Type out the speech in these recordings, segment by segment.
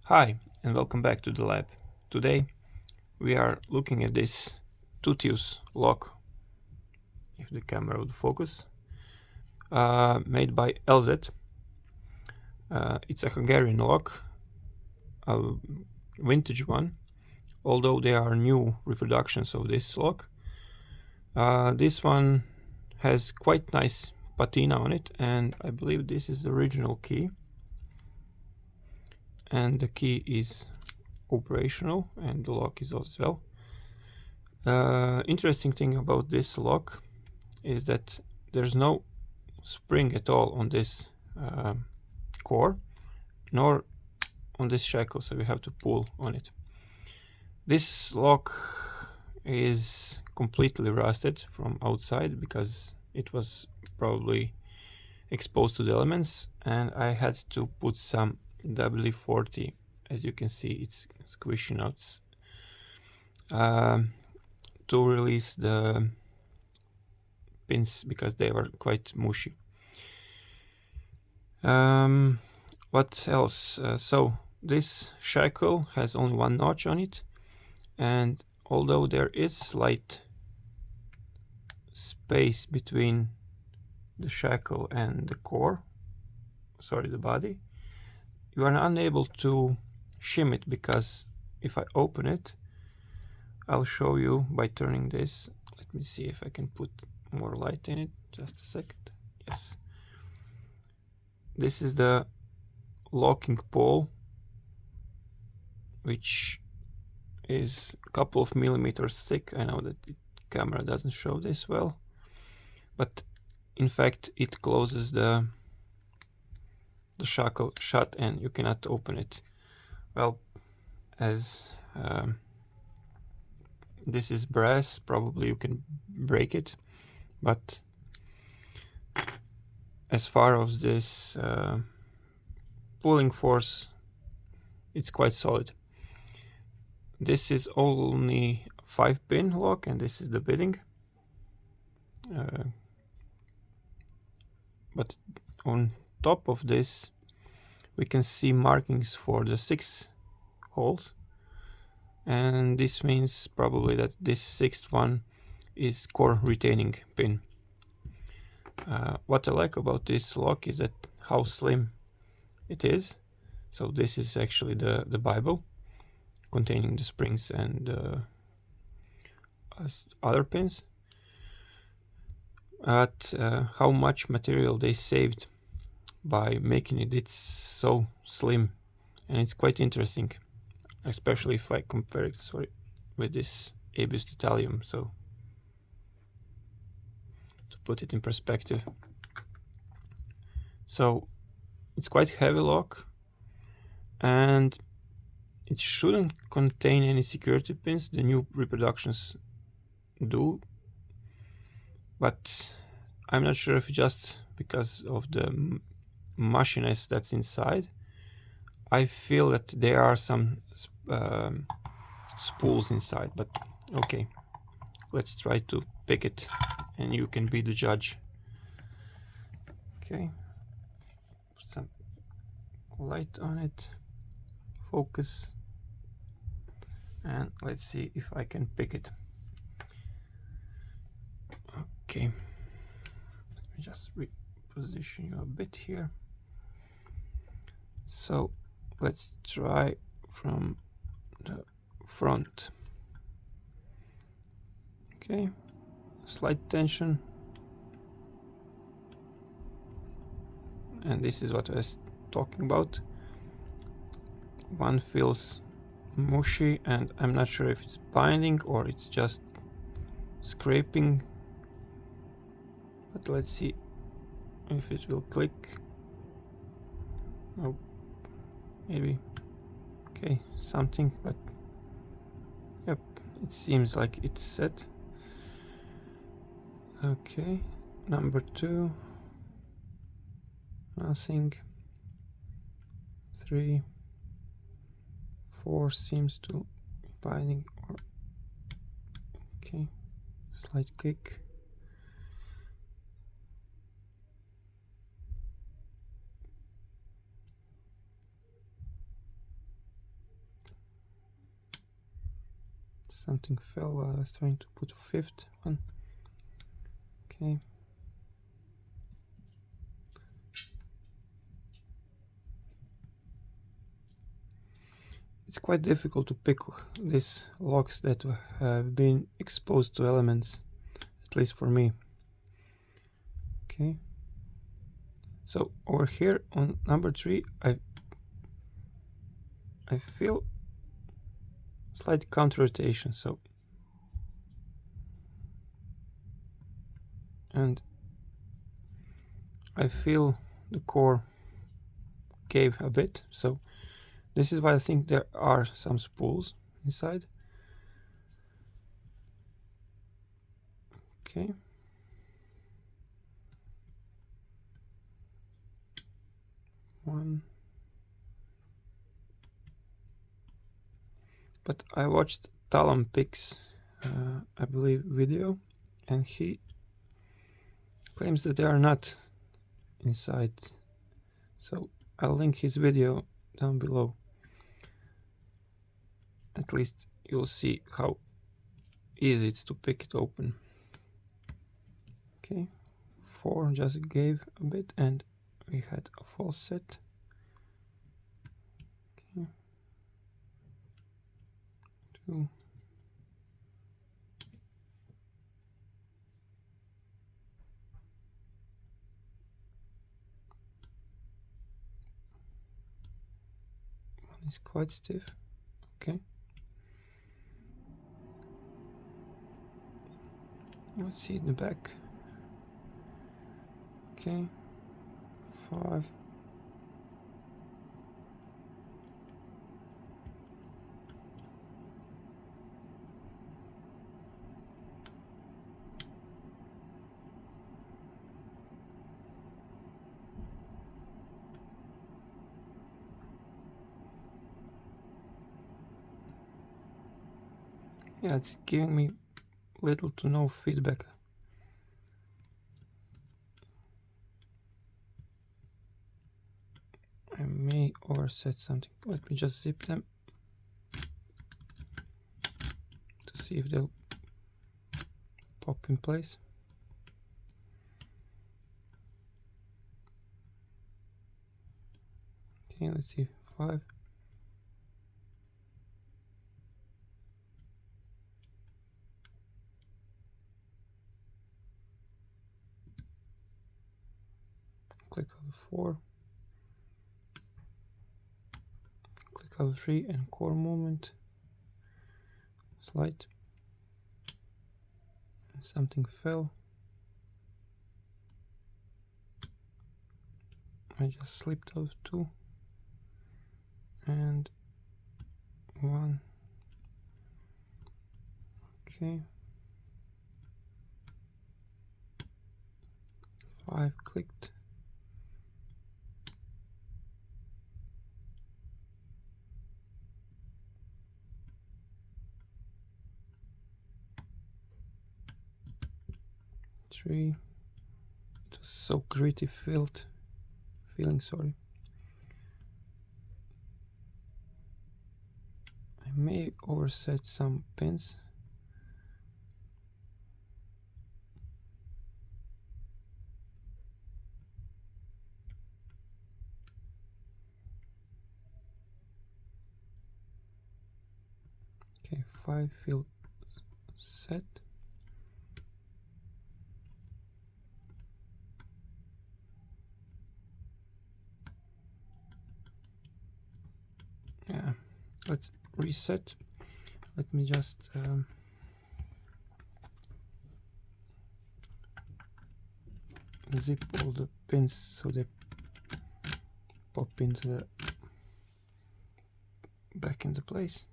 Hi, and welcome back to the lab. Today we are looking at this Tutius lock, if the camera would focus, made by Elzett. It's a Hungarian lock, a vintage one, although there are new reproductions of this lock. This one has quite nice patina on it, and I believe this is the original key. And the key is operational, and the lock is as well. Interesting thing about this lock is that there's no spring at all on this core, nor on this shackle, so you have to pull on it. This lock is completely rusted from outside because it was probably exposed to the elements, and I had to put some WD-40. As you can see, it's squishing out to release the pins because they were quite mushy. What else? So this shackle has only one notch on it, and although there is slight space between the shackle and the core, the body, you are unable to shim it, because if I open it, I'll show you by turning this. Let me see if I can put more light in it. Just a second. Yes. This is the locking pole, which is a couple of millimeters thick. I know that the camera doesn't show this well, but in fact it closes the shackle shut and you cannot open it. Well, as this is brass, probably you can break it, but as far as this pulling force, it's quite solid. This is only 5-pin lock, and this is the bidding. But on top of this, we can see markings for the 6 holes, and this means probably that this 6th one is core retaining pin. What I like about this lock is that how slim it is. So this is actually the Bible containing the springs and other pins. At how much material they saved by making it so slim, and it's quite interesting, especially if I compare it with this ABS titanium. So to put it in perspective, so it's quite heavy lock, and it shouldn't contain any security pins. The new reproductions do, but I'm not sure if just because of the mushiness that's inside. I feel that there are some spools inside, but okay, let's try to pick it and you can be the judge. Okay, put some light on it, focus, and let's see if I can pick it. Okay, let me just reposition you a bit here. So let's try from the front. Okay, slight tension, and this is what I was talking about. One feels mushy, and I'm not sure if it's binding or it's just scraping, but let's see if it will click. Oh, maybe. Okay, something, but yep, it seems like it's set. Okay, number 2, nothing. 3, 4 seems to be binding. Okay, slight kick. Something fell while I was trying to put a fifth one. Okay. It's quite difficult to pick these locks that have been exposed to elements, at least for me. Okay. So over here on number 3, I feel slight counter rotation, so, and I feel the core gave a bit, so this is why I think there are some spools inside. Okay. One. But I watched Talon Picks, I believe, video, and he claims that they are not inside. So I'll link his video down below. At least you'll see how easy it's to pick it open. Okay, 4 just gave a bit, and we had a false set. Okay. 2. One is quite stiff. Okay. Let's see in the back. Okay. 5. Yeah, it's giving me little to no feedback. I may overset something. Let me just zip them to see if they'll pop in place. Okay, let's see. 5. Click on 4. Click on 3 and core movement. Slide. And something fell. I just slipped those 2. And 1. Okay. 5 clicked. It was so gritty feeling, sorry. I may overset some pins. Okay, 5 feel set. Yeah, let's reset. Let me just zip all the pins so they pop into the back into place.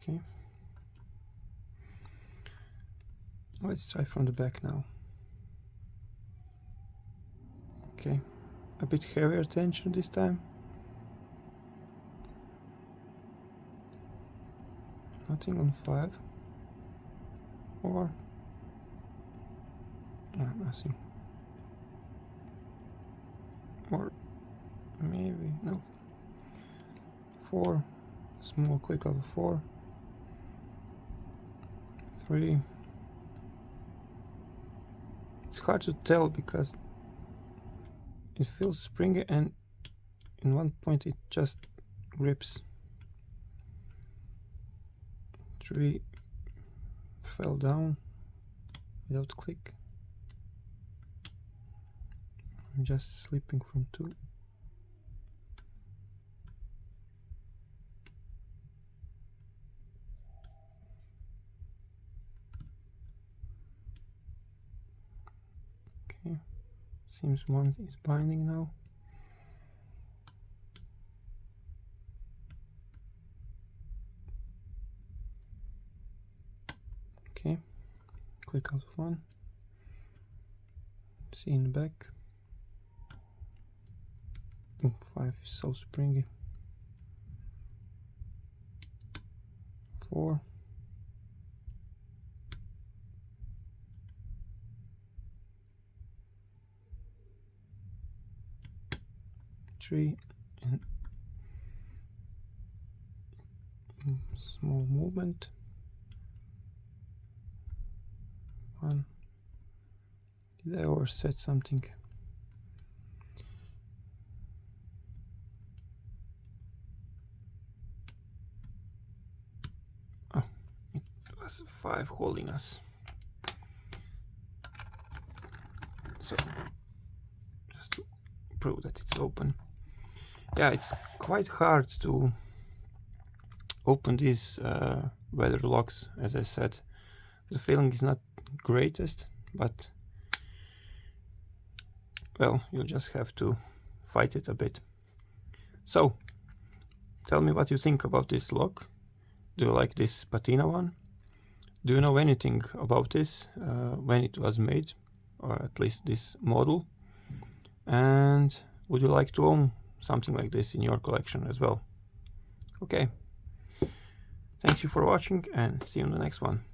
Okay, let's try from the back now. Okay, a bit heavier tension this time. Nothing on 5. Or yeah, nothing. Or maybe no. 4. Small click of 4. really, it's hard to tell because it feels springy and in one point it just grips. 3 fell down without click. I'm just slipping from 2. Okay, seems one is binding now. Okay, click out of 1. See in the back. Oh, 5 is so springy. 4. 3 and small movement. 1. Did I overset something? Oh, it was 5 holding us. So, just to prove that it's open. Yeah, it's quite hard to open these weather locks, as I said. The feeling is not greatest, but well, you'll just have to fight it a bit. So, tell me what you think about this lock. Do you like this patina one? Do you know anything about this, when it was made, or at least this model? And would you like to own something like this in your collection as well? Okay. Thank you for watching and see you in the next one.